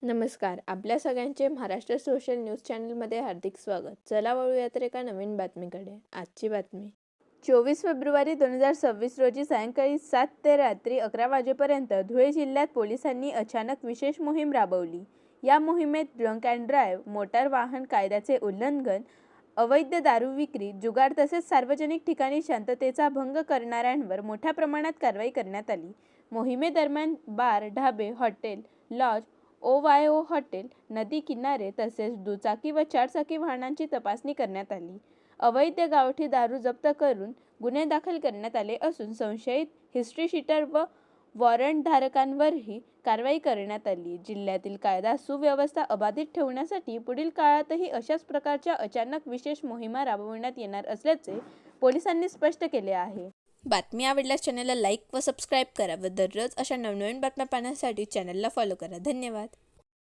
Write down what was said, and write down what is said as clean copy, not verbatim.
नमस्कार. आपल्या सगळ्यांचे महाराष्ट्र सोशल न्यूज चॅनलमध्ये हार्दिक स्वागत. चला वळूया तर एका नवीन बातमीकडे. आजची बातमी 24 फेब्रुवारी 2026 रोजी सायंकाळी 7 ते रात्री 11 वाजेपर्यंत धुळे जिल्ह्यात पोलिसांनी अचानक विशेष मोहीम राबवली. या मोहिमेत ड्रंक अँड ड्राईव्ह, मोटार वाहन कायद्याचे उल्लंघन, अवैध दारू विक्री, जुगार तसेच सार्वजनिक ठिकाणी शांततेचा भंग करणाऱ्यांवर मोठ्या प्रमाणात कारवाई करण्यात आली. मोहिमेदरम्यान बार, ढाबे, हॉटेल, लॉज, OYO हॉटेल, नदी किनारे तसेच दुचाकी व चारचाकी वाहनांची तपासणी करण्यात आली. अवैध गावठी दारू जप्त करून गुन्हे दाखल करण्यात आले असून संशयित हिस्ट्रीशीटर व वॉरंटधारकांवरही कारवाई करण्यात आली. जिल्ह्यातील कायदा सुव्यवस्था अबाधित ठेवण्यासाठी पुढील काळातही अशाच प्रकारच्या अचानक विशेष मोहिमा राबविण्यात येणार असल्याचे पोलिसांनी स्पष्ट केले आहे. बातमी आवडल्यास चॅनलला लाईक व सबस्क्राईब करा व दररोज अशा नवनवीन बातम्या पाहण्यासाठी चॅनलला फॉलो करा. धन्यवाद.